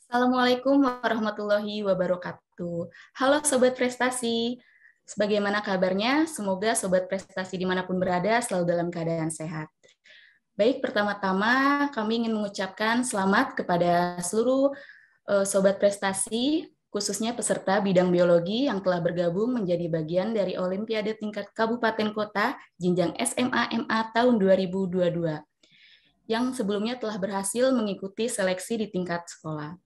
Assalamualaikum warahmatullahi wabarakatuh. Halo Sobat Prestasi, sebagaimana kabarnya? Semoga Sobat Prestasi dimanapun berada selalu dalam keadaan sehat. Baik, pertama-tama kami ingin mengucapkan selamat kepada seluruh Sobat Prestasi, khususnya peserta bidang biologi yang telah bergabung menjadi bagian dari Olimpiade tingkat Kabupaten Kota jenjang SMA MA tahun 2022, yang sebelumnya telah berhasil mengikuti seleksi di tingkat sekolah.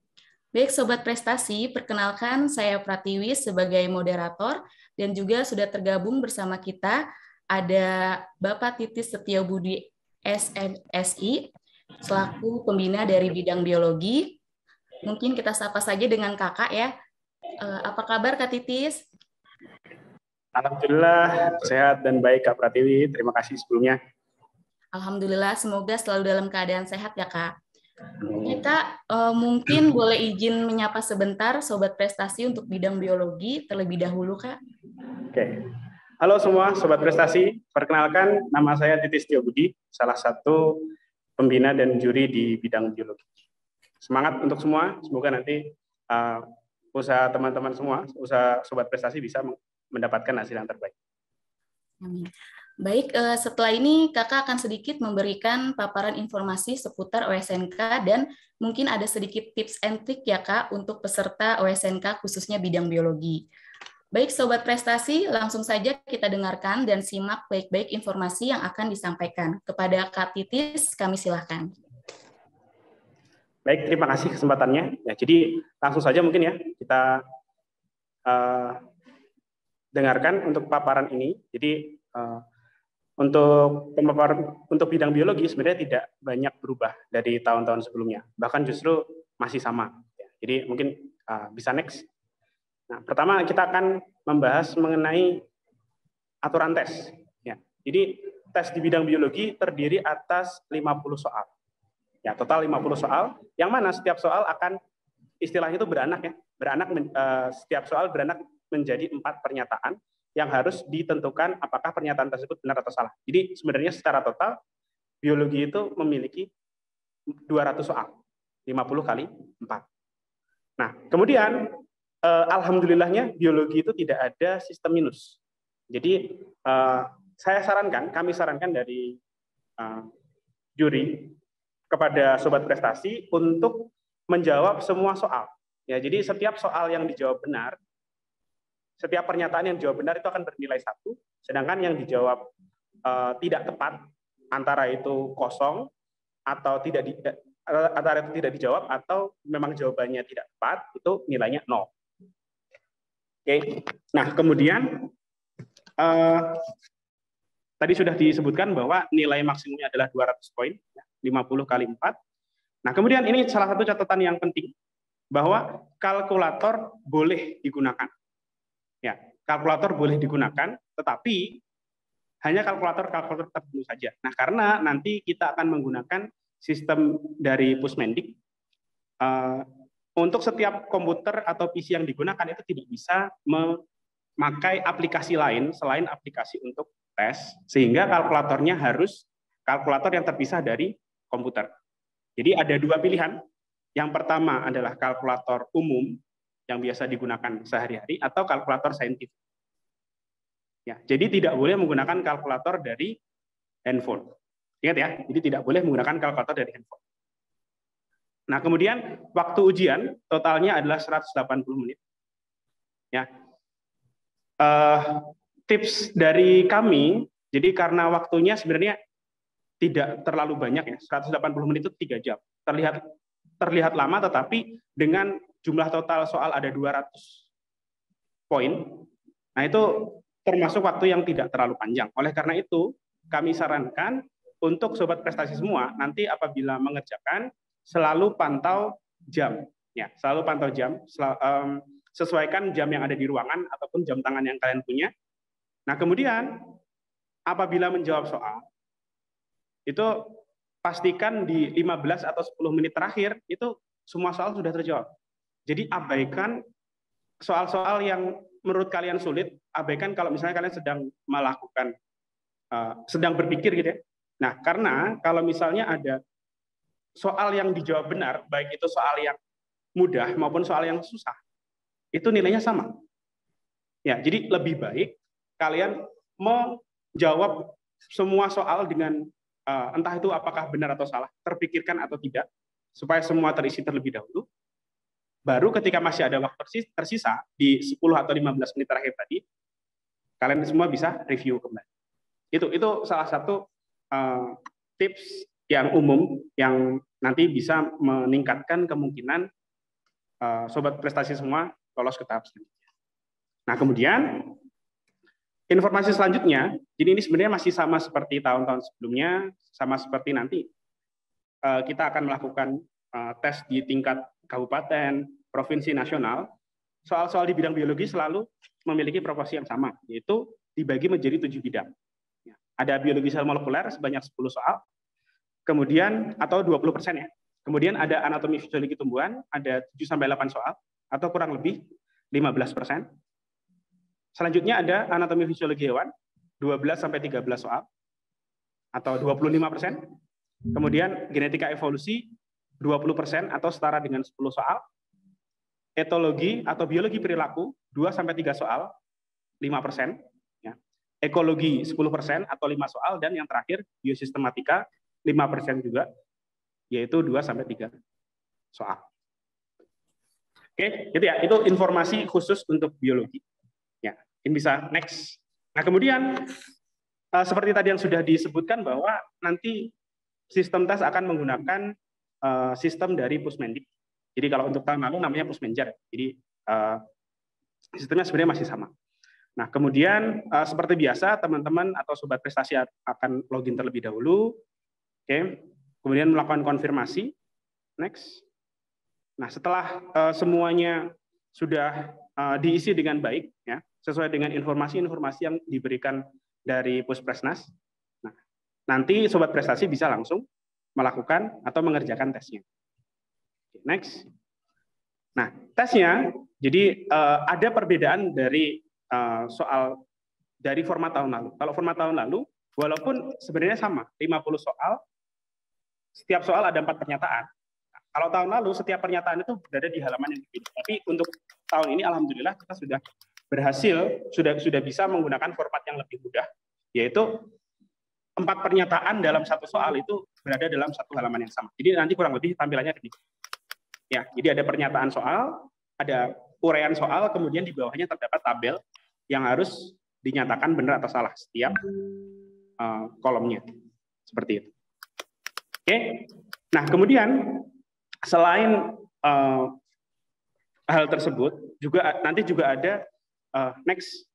Baik Sobat Prestasi, perkenalkan saya Pratiwi sebagai moderator dan juga sudah tergabung bersama kita ada Bapak Titis Setiobudi SMSI selaku pembina dari bidang biologi. Mungkin kita sapa saja dengan kakak ya. Apa kabar Kak Titis? Alhamdulillah sehat dan baik Kak Pratiwi. Terima kasih sebelumnya. Alhamdulillah, semoga selalu dalam keadaan sehat ya Kak. Kita mungkin boleh izin menyapa sebentar Sobat Prestasi untuk bidang biologi terlebih dahulu, Kak. Oke. Halo semua Sobat Prestasi, perkenalkan nama saya Titis Setiobudi, salah satu pembina dan juri di bidang biologi. Semangat untuk semua, semoga nanti usaha teman-teman semua, usaha Sobat Prestasi bisa mendapatkan hasil yang terbaik. Amin. Baik, setelah ini Kakak akan sedikit memberikan paparan informasi seputar OSNK dan mungkin ada sedikit tips and trick ya Kak untuk peserta OSNK khususnya bidang biologi. Baik Sobat Prestasi, langsung saja kita dengarkan dan simak baik-baik informasi yang akan disampaikan. Kepada Kak Titis, kami silahkan. Baik, terima kasih kesempatannya. Ya, jadi langsung saja mungkin ya kita dengarkan untuk paparan ini. Jadi untuk bidang biologi sebenarnya tidak banyak berubah dari tahun-tahun sebelumnya, bahkan justru masih sama. Jadi mungkin bisa next. Nah, pertama kita akan membahas mengenai aturan tes. Ya, jadi tes di bidang biologi terdiri atas 50 soal. Ya, total 50 soal, yang mana setiap soal akan istilahnya itu beranak ya, setiap soal beranak menjadi 4 pernyataan yang harus ditentukan apakah pernyataan tersebut benar atau salah. Jadi sebenarnya secara total biologi itu memiliki 200 soal, 50 kali 4. Nah, kemudian alhamdulillahnya biologi itu tidak ada sistem minus. Jadi kami sarankan dari juri kepada Sobat Prestasi untuk menjawab semua soal. Ya, jadi setiap soal yang dijawab benar, setiap pernyataan yang dijawab benar itu akan bernilai 1, sedangkan yang dijawab tidak tepat, antara itu kosong atau antara itu tidak dijawab atau memang jawabannya tidak tepat, itu nilainya 0. Oke. Nah, kemudian tadi sudah disebutkan bahwa nilai maksimumnya adalah 200 poin, 50 kali 4. Nah, kemudian ini salah satu catatan yang penting, bahwa kalkulator boleh digunakan. Ya, kalkulator boleh digunakan, tetapi hanya kalkulator tertentu saja. Nah, karena nanti kita akan menggunakan sistem dari Pusmendik, untuk setiap komputer atau PC yang digunakan itu tidak bisa memakai aplikasi lain selain aplikasi untuk tes, sehingga kalkulatornya harus kalkulator yang terpisah dari komputer. Jadi ada 2 pilihan. Yang pertama adalah kalkulator umum yang biasa digunakan sehari-hari atau kalkulator saintifik. Ya, jadi tidak boleh menggunakan kalkulator dari handphone. Ingat ya, jadi tidak boleh menggunakan kalkulator dari handphone. Nah, kemudian waktu ujian totalnya adalah 180 menit. Ya. Tips dari kami, jadi karena waktunya sebenarnya tidak terlalu banyak ya, 180 menit itu 3 jam. Terlihat lama, tetapi dengan jumlah total soal ada 200 poin, nah itu termasuk waktu yang tidak terlalu panjang. Oleh karena itu, kami sarankan untuk Sobat Prestasi semua, nanti apabila mengerjakan, selalu pantau jam. Ya, selalu pantau jam, sesuaikan jam yang ada di ruangan ataupun jam tangan yang kalian punya. Nah, kemudian apabila menjawab soal, itu pastikan di 15 atau 10 menit terakhir itu semua soal sudah terjawab. Jadi abaikan soal-soal yang menurut kalian sulit, abaikan kalau misalnya kalian sedang melakukan, sedang berpikir gitu ya. Nah, karena kalau misalnya ada soal yang dijawab benar, baik itu soal yang mudah maupun soal yang susah, itu nilainya sama. Ya, jadi lebih baik kalian menjawab semua soal dengan entah itu apakah benar atau salah, terpikirkan atau tidak, supaya semua terisi terlebih dahulu. Baru ketika masih ada waktu tersisa di 10 atau 15 menit terakhir tadi, kalian semua bisa review kembali. Itu salah satu tips yang umum yang nanti bisa meningkatkan kemungkinan sobat prestasi semua lolos ke tahap selanjutnya. Nah, kemudian informasi selanjutnya, jadi ini sebenarnya masih sama seperti tahun-tahun sebelumnya, sama seperti nanti kita akan melakukan tes di tingkat kabupaten, provinsi, nasional. Soal-soal di bidang biologi selalu memiliki proporsi yang sama, yaitu dibagi menjadi 7 bidang. Ada biologi sel molekuler sebanyak 10 soal, kemudian atau 20% ya. Kemudian ada anatomi fisiologi tumbuhan, ada 7-8 soal, atau kurang lebih 15%. Selanjutnya ada anatomi fisiologi hewan, 12-13 soal, atau 25%. Kemudian genetika evolusi, 20% atau setara dengan 10 soal. Etologi atau biologi perilaku, 2-3 soal, 5%. Ya. Ekologi, 10% atau 5 soal. Dan yang terakhir, biosistematika, 5% juga, yaitu 2-3 soal. Oke, jadi ya, itu informasi khusus untuk biologi. Ya, ini bisa next. Nah, kemudian seperti tadi yang sudah disebutkan bahwa nanti sistem tes akan menggunakan sistem dari Pusmendik. Jadi kalau untuk tahun lalu namanya Pusmenjar. Jadi sistemnya sebenarnya masih sama. Nah, kemudian seperti biasa teman-teman atau sobat prestasi akan login terlebih dahulu. Oke. Kemudian melakukan konfirmasi. Next. Nah, setelah semuanya sudah diisi dengan baik, ya, sesuai dengan informasi-informasi yang diberikan dari Puspresnas, nah, nanti sobat prestasi bisa langsung melakukan atau mengerjakan tesnya. Next. Nah, tesnya, jadi ada perbedaan dari soal dari format tahun lalu. Kalau format tahun lalu, walaupun sebenarnya sama, 50 soal, setiap soal ada 4 pernyataan. Kalau tahun lalu setiap pernyataan itu berada di halaman yang berbeda. Tapi untuk tahun ini alhamdulillah kita sudah berhasil, sudah bisa menggunakan format yang lebih mudah, yaitu 4 pernyataan dalam satu soal itu berada dalam satu halaman yang sama. Jadi nanti kurang lebih tampilannya demikian. Ya, jadi ada pernyataan soal, ada uraian soal, kemudian di bawahnya terdapat tabel yang harus dinyatakan benar atau salah setiap kolomnya. Seperti itu. Oke. Nah, kemudian selain hal tersebut, nanti juga ada next.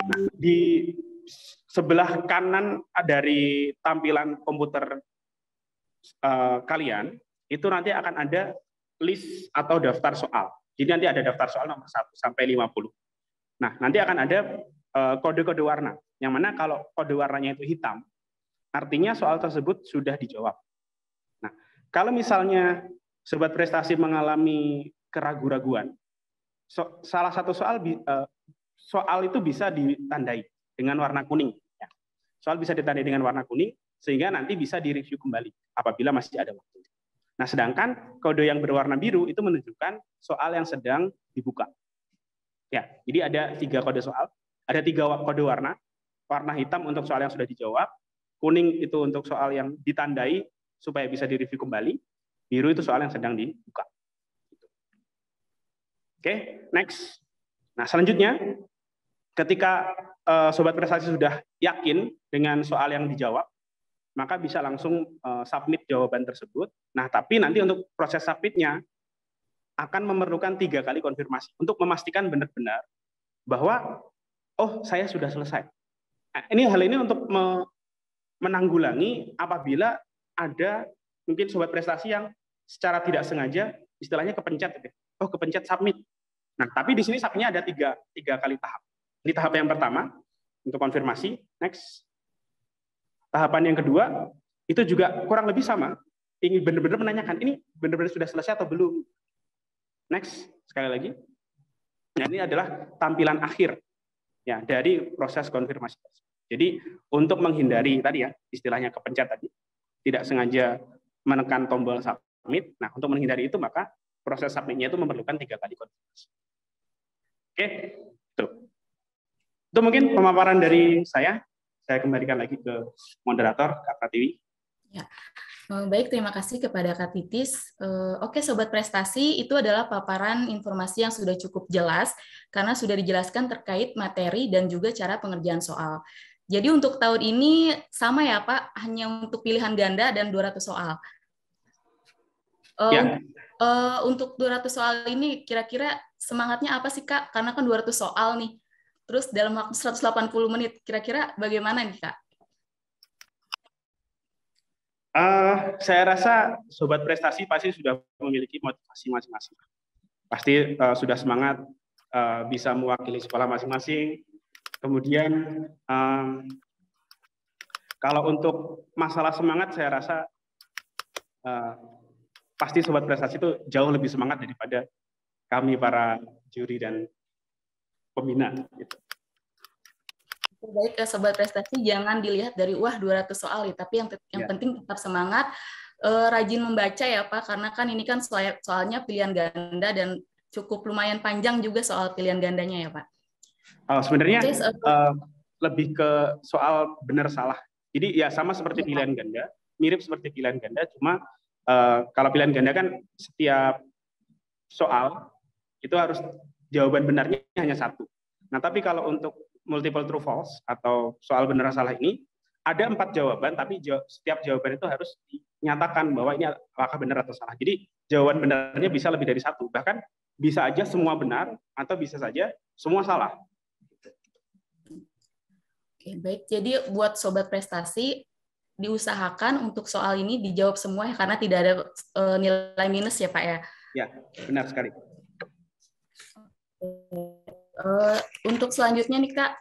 Nah, di sebelah kanan dari tampilan komputer kalian, itu nanti akan ada list atau daftar soal. Jadi nanti ada daftar soal nomor 1 sampai 50. Nah, nanti akan ada kode-kode warna, yang mana kalau kode warnanya itu hitam, artinya soal tersebut sudah dijawab. Nah, kalau misalnya sobat prestasi mengalami keraguan-raguan, salah satu soal itu bisa ditandai dengan warna kuning. Ya. Soal bisa ditandai dengan warna kuning, sehingga nanti bisa direview kembali apabila masih ada waktu. Nah, sedangkan kode yang berwarna biru itu menunjukkan soal yang sedang dibuka. Ya, jadi ada 3 kode soal, ada 3 kode warna. Warna hitam untuk soal yang sudah dijawab, kuning itu untuk soal yang ditandai supaya bisa direview kembali, biru itu soal yang sedang dibuka. Oke, next. Nah, selanjutnya, ketika sobat prestasi sudah yakin dengan soal yang dijawab, maka bisa langsung submit jawaban tersebut. Nah, tapi nanti untuk proses submitnya akan memerlukan 3 kali konfirmasi untuk memastikan benar-benar bahwa oh, saya sudah selesai. Nah, hal ini untuk menanggulangi apabila ada mungkin sobat prestasi yang secara tidak sengaja istilahnya kepencet, oh kepencet submit. Nah, tapi di sini submitnya ada 3 kali tahap. Ini tahap yang pertama untuk konfirmasi. Next. Tahapan yang kedua itu juga kurang lebih sama, ingin benar-benar menanyakan ini benar-benar sudah selesai atau belum. Next, sekali lagi. Nah, ini adalah tampilan akhir ya dari proses konfirmasi. Jadi untuk menghindari tadi ya istilahnya kepencet tadi, tidak sengaja menekan tombol submit. Nah, untuk menghindari itu maka proses submitnya itu memerlukan 3 kali konfirmasi. Oke, itu mungkin pemaparan dari saya. Saya kembalikan lagi ke moderator Kak Pratiwi. Ya. Baik, terima kasih kepada Kak Titis. Oke, Sobat Prestasi, itu adalah paparan informasi yang sudah cukup jelas karena sudah dijelaskan terkait materi dan juga cara pengerjaan soal. Jadi untuk tahun ini sama ya Pak, hanya untuk pilihan ganda dan 200 soal. Ya. Untuk 200 soal ini kira-kira semangatnya apa sih Kak? Karena kan 200 soal nih. Terus dalam waktu 180 menit, kira-kira bagaimana nih Kak? Saya rasa Sobat Prestasi pasti sudah memiliki motivasi masing-masing. Pasti sudah semangat bisa mewakili sekolah masing-masing. Kemudian kalau untuk masalah semangat, saya rasa pasti Sobat Prestasi itu jauh lebih semangat daripada kami para juri dan pembina. Gitu. Baik, Sobat Prestasi, jangan dilihat dari 200 soal, tapi yang penting tetap semangat, rajin membaca ya Pak, karena kan ini kan soalnya pilihan ganda dan cukup lumayan panjang juga soal pilihan gandanya ya Pak. Sebenarnya lebih ke soal benar salah. Jadi ya sama seperti pilihan ganda, mirip seperti pilihan ganda, cuma kalau pilihan ganda kan setiap soal itu harus jawaban benarnya hanya satu. Nah, tapi kalau untuk multiple true false atau soal benar salah ini ada 4 jawaban, tapi setiap jawaban itu harus dinyatakan bahwa ini apakah benar atau salah. Jadi jawaban benarnya bisa lebih dari satu, bahkan bisa aja semua benar atau bisa saja semua salah. Oke, baik. Jadi buat Sobat Prestasi diusahakan untuk soal ini dijawab semua karena tidak ada nilai minus ya Pak ya. Ya, benar sekali. Untuk selanjutnya nih Kak,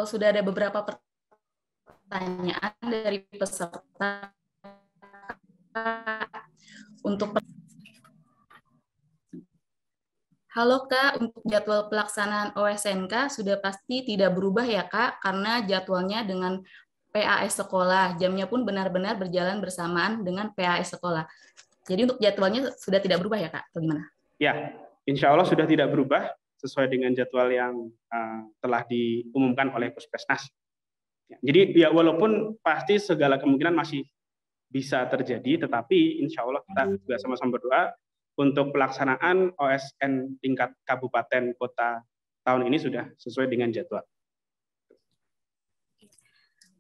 sudah ada beberapa pertanyaan dari peserta. Halo Kak, untuk jadwal pelaksanaan OSNK sudah pasti tidak berubah ya Kak, karena jadwalnya dengan PAS sekolah, jamnya pun benar-benar berjalan bersamaan dengan PAS sekolah. Jadi untuk jadwalnya sudah tidak berubah ya Kak, atau gimana? Ya, insya Allah sudah tidak berubah sesuai dengan jadwal yang telah diumumkan oleh Puskesmas. Jadi ya walaupun pasti segala kemungkinan masih bisa terjadi, tetapi insya Allah kita juga sama-sama berdoa untuk pelaksanaan OSN tingkat kabupaten kota tahun ini sudah sesuai dengan jadwal.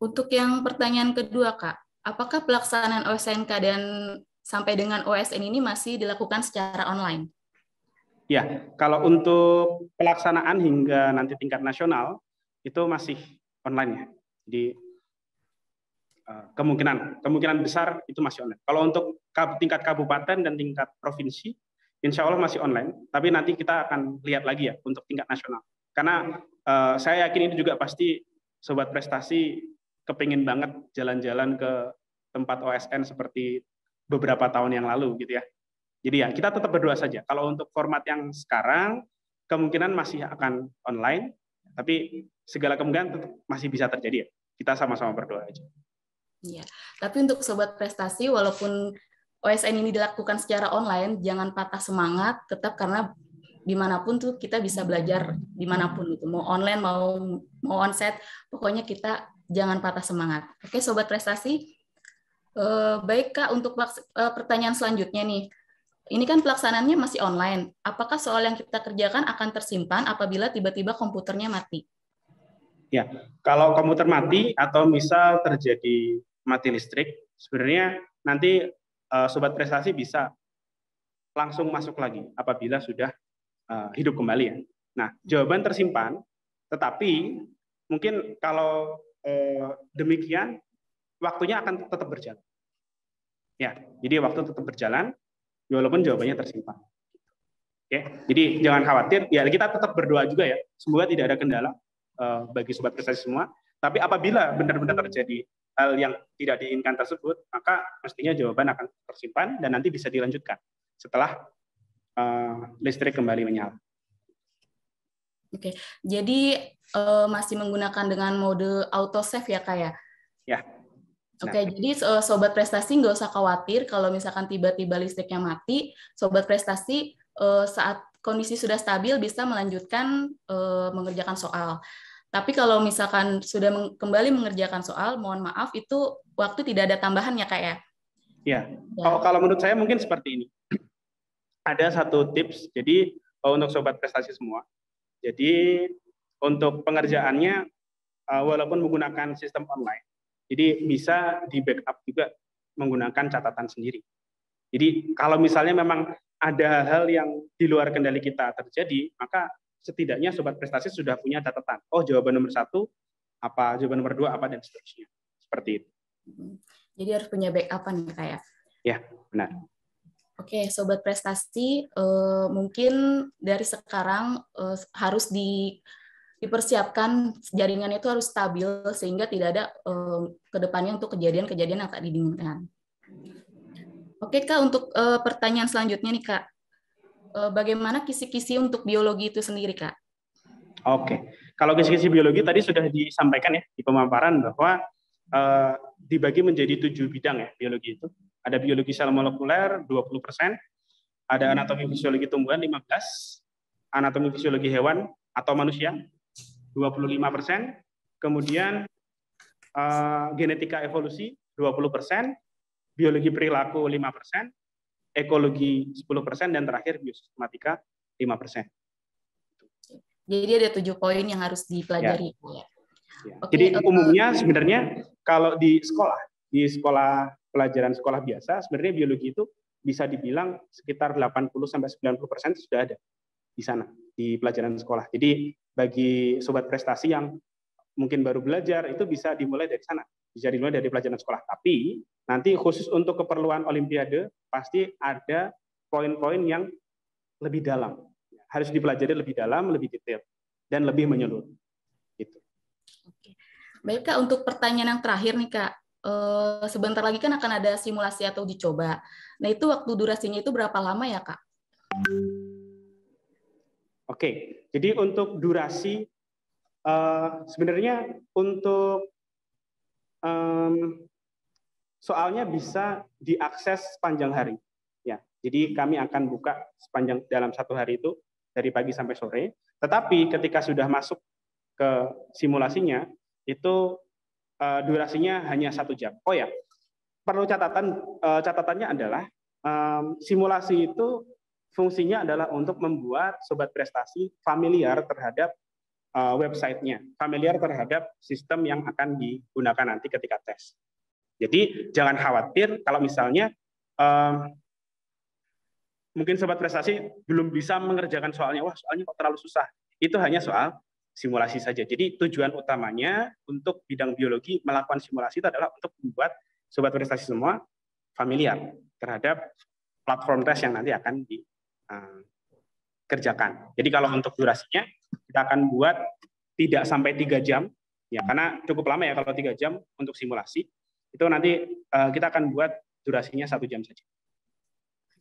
Untuk yang pertanyaan kedua Kak, apakah pelaksanaan OSNK dan sampai dengan OSN ini masih dilakukan secara online? Ya, kalau untuk pelaksanaan hingga nanti tingkat nasional itu masih online ya. Jadi kemungkinan besar itu masih online. Kalau untuk tingkat kabupaten dan tingkat provinsi, insya Allah masih online. Tapi nanti kita akan lihat lagi ya untuk tingkat nasional. Karena saya yakin ini juga pasti Sobat Prestasi kepingin banget jalan-jalan ke tempat OSN seperti beberapa tahun yang lalu gitu ya. Jadi ya kita tetap berdoa saja. Kalau untuk format yang sekarang kemungkinan masih akan online, tapi segala kemungkinan tetap masih bisa terjadi ya. Kita sama-sama berdoa aja. Ya, tapi untuk Sobat Prestasi, walaupun OSN ini dilakukan secara online, jangan patah semangat, tetap karena dimanapun tuh kita bisa belajar dimanapun itu, mau online mau onsite, pokoknya kita jangan patah semangat. Oke, Sobat Prestasi. Baik Kak, untuk pertanyaan selanjutnya nih. Ini kan pelaksanaannya masih online. Apakah soal yang kita kerjakan akan tersimpan apabila tiba-tiba komputernya mati? Ya, kalau komputer mati atau misal terjadi mati listrik, sebenarnya nanti Sobat Prestasi bisa langsung masuk lagi apabila sudah hidup kembali ya. Nah, jawaban tersimpan, tetapi mungkin kalau demikian waktunya akan tetap berjalan. Ya, jadi waktu tetap berjalan walaupun jawabannya tersimpan. Oke, jadi jangan khawatir. Ya, kita tetap berdoa juga ya. Semoga tidak ada kendala bagi Sobat Prestasi semua. Tapi apabila benar-benar terjadi hal yang tidak diinginkan tersebut, maka mestinya jawaban akan tersimpan dan nanti bisa dilanjutkan setelah listrik kembali menyala. Oke, jadi masih menggunakan dengan mode auto save ya Kak ya? Ya. Nah, Oke, jadi sobat prestasi nggak usah khawatir kalau misalkan tiba-tiba listriknya mati, sobat prestasi saat kondisi sudah stabil bisa melanjutkan mengerjakan soal. Tapi kalau misalkan sudah kembali mengerjakan soal, mohon maaf itu waktu tidak ada tambahan ya Kak ya? ya. Ya. Kalau menurut saya mungkin seperti ini. Ada satu tips, jadi untuk sobat prestasi semua. Jadi untuk pengerjaannya walaupun menggunakan sistem online, jadi bisa di backup juga menggunakan catatan sendiri. Jadi kalau misalnya memang ada hal yang di luar kendali kita terjadi, maka setidaknya sobat prestasi sudah punya catatan. Oh, jawaban nomor 1 apa, jawaban nomor 2 apa, dan seterusnya. Seperti itu. Jadi harus punya backup-an ya Kak ya? Ya, benar. Oke, sobat prestasi, mungkin dari sekarang harus dipersiapkan jaringan itu harus stabil sehingga tidak ada ke depannya untuk kejadian-kejadian yang tak diinginkan. Oke Kak, untuk pertanyaan selanjutnya nih Kak, bagaimana kisi-kisi untuk biologi itu sendiri Kak? Oke, kalau kisi-kisi biologi tadi sudah disampaikan ya di pemaparan bahwa dibagi menjadi 7 bidang ya biologi itu. Ada biologi sel molekuler 20%, ada anatomi fisiologi tumbuhan 15%, anatomi fisiologi hewan atau manusia 25%, kemudian genetika evolusi 20%, biologi perilaku 5%, ekologi 10%, dan terakhir biosistematika 5%. Jadi ada 7 poin yang harus dipelajari. Ya. Ya. Oke, Jadi umumnya sebenarnya kalau di sekolah pelajaran sekolah biasa, sebenarnya biologi itu bisa dibilang sekitar 80-90% sudah ada di sana, di pelajaran sekolah. Jadi bagi sobat prestasi yang mungkin baru belajar, itu bisa dimulai dari sana, bisa dimulai dari pelajaran sekolah. Tapi nanti khusus untuk keperluan Olimpiade, pasti ada poin-poin yang lebih dalam. Harus dipelajari lebih dalam, lebih detail, dan lebih menyeluruh. Gitu. Oke. Baik Kak, untuk pertanyaan yang terakhir nih Kak, sebentar lagi kan akan ada simulasi atau uji coba. Nah itu waktu durasinya itu berapa lama ya Kak? Oke, jadi untuk durasi sebenarnya untuk soalnya bisa diakses sepanjang hari. Ya, jadi kami akan buka sepanjang dalam 1 hari itu dari pagi sampai sore. Tetapi ketika sudah masuk ke simulasinya itu durasinya hanya 1 jam. Oh ya, perlu catatannya adalah simulasi itu fungsinya adalah untuk membuat sobat prestasi familiar terhadap websitenya, familiar terhadap sistem yang akan digunakan nanti ketika tes. Jadi jangan khawatir kalau misalnya mungkin sobat prestasi belum bisa mengerjakan soalnya, wah soalnya kok terlalu susah. Itu hanya soal simulasi saja. Jadi tujuan utamanya untuk bidang biologi melakukan simulasi itu adalah untuk membuat sobat prestasi semua familiar terhadap platform tes yang nanti akan dikerjakan. Jadi kalau untuk durasinya kita akan buat tidak sampai 3 jam, ya karena cukup lama ya kalau 3 jam untuk simulasi. Itu nanti kita akan buat durasinya 1 jam saja.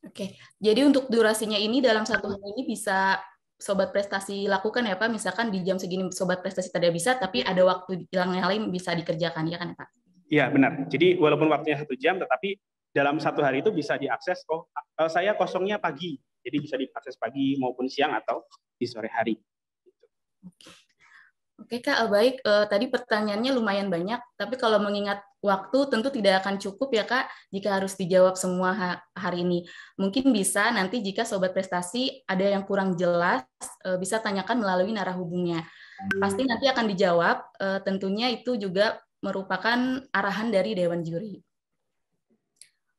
Oke, jadi untuk durasinya ini dalam 1 hari ini bisa sobat prestasi lakukan ya Pak, misalkan di jam segini sobat prestasi tidak bisa, tapi ada waktu yang lain bisa dikerjakan, ya kan Pak? Iya benar, jadi walaupun waktunya 1 jam, tetapi dalam 1 hari itu bisa diakses, saya kosongnya pagi, jadi bisa diakses pagi maupun siang atau di sore hari. Oke Kak, baik. Tadi pertanyaannya lumayan banyak, tapi kalau mengingat waktu tentu tidak akan cukup ya Kak jika harus dijawab semua hari ini. Mungkin bisa nanti jika Sobat Prestasi ada yang kurang jelas, bisa tanyakan melalui narah hubungnya. Pasti nanti akan dijawab, tentunya itu juga merupakan arahan dari Dewan Juri.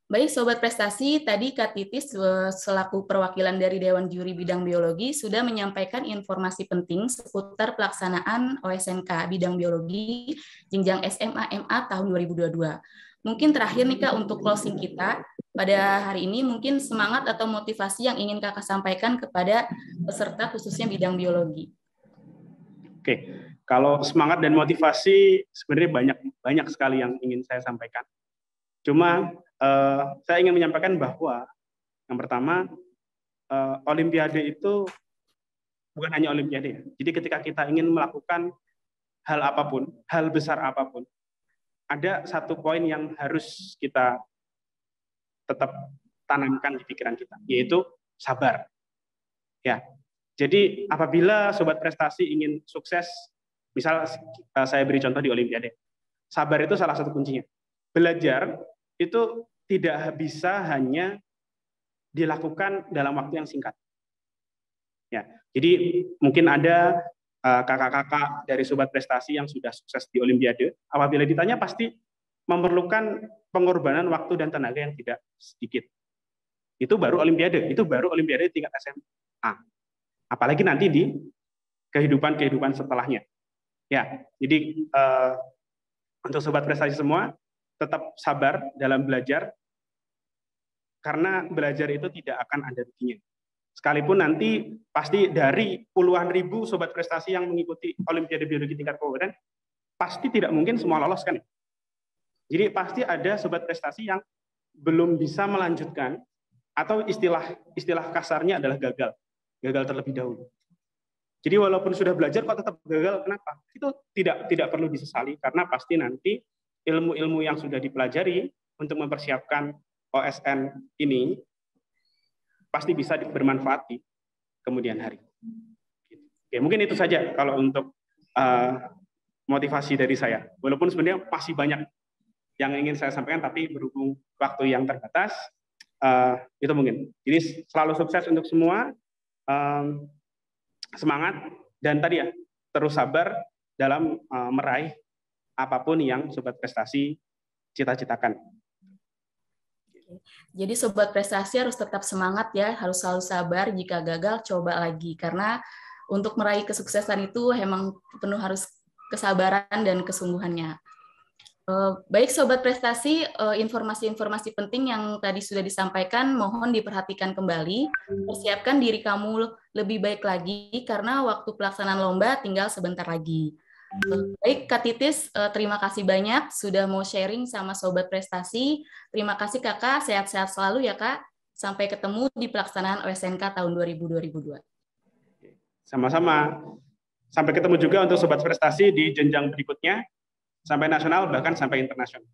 Baik Sobat Prestasi, tadi Kak Titis selaku perwakilan dari Dewan Juri Bidang Biologi sudah menyampaikan informasi penting seputar pelaksanaan OSNK Bidang Biologi Jenjang SMA MA tahun 2022. Mungkin terakhir nih Kak untuk closing kita pada hari ini, mungkin semangat atau motivasi yang ingin Kakak sampaikan kepada peserta khususnya bidang biologi. Oke, kalau semangat dan motivasi sebenarnya banyak sekali yang ingin saya sampaikan. Cuma saya ingin menyampaikan bahwa yang pertama Olimpiade itu bukan hanya Olimpiade. Jadi ketika kita ingin melakukan hal apapun, hal besar apapun, ada satu poin yang harus kita tetap tanamkan di pikiran kita, yaitu sabar. Ya, jadi apabila sobat prestasi ingin sukses, misal saya beri contoh di Olimpiade, sabar itu salah satu kuncinya. Belajar itu tidak bisa hanya dilakukan dalam waktu yang singkat. Ya, jadi mungkin ada kakak-kakak dari sobat prestasi yang sudah sukses di Olimpiade, apabila ditanya pasti memerlukan pengorbanan waktu dan tenaga yang tidak sedikit. Itu baru Olimpiade tingkat SMA. Apalagi nanti di kehidupan setelahnya. Ya, jadi untuk sobat prestasi semua tetap sabar dalam belajar, karena belajar itu tidak akan ada ruginya. Sekalipun nanti pasti dari puluhan ribu sobat prestasi yang mengikuti Olimpiade Biologi tingkat kabupaten, pasti tidak mungkin semua lolos kan. Jadi pasti ada sobat prestasi yang belum bisa melanjutkan, atau istilah kasarnya adalah gagal terlebih dahulu. Jadi walaupun sudah belajar kok tetap gagal, kenapa? Itu tidak perlu disesali, karena pasti nanti ilmu-ilmu yang sudah dipelajari untuk mempersiapkan OSN ini pasti bisa bermanfaat di kemudian hari. Oke, mungkin itu saja kalau untuk motivasi dari saya. Walaupun sebenarnya masih banyak yang ingin saya sampaikan, tapi berhubung waktu yang terbatas, itu mungkin. Jadi selalu sukses untuk semua, semangat, dan tadi ya, terus sabar dalam meraih apapun yang sobat prestasi cita-citakan. Jadi sobat prestasi harus tetap semangat ya, harus selalu sabar, jika gagal coba lagi, karena untuk meraih kesuksesan itu memang penuh harus kesabaran dan kesungguhannya. Baik sobat prestasi, informasi-informasi penting yang tadi sudah disampaikan mohon diperhatikan kembali, persiapkan diri kamu lebih baik lagi karena waktu pelaksanaan lomba tinggal sebentar lagi. Baik Kak Titis, terima kasih banyak sudah mau sharing sama sobat prestasi. Terima kasih Kakak, sehat-sehat selalu ya Kak. Sampai ketemu di pelaksanaan OSNK tahun 2022. Sama-sama. Sampai ketemu juga untuk sobat prestasi di jenjang berikutnya, sampai nasional bahkan sampai internasional.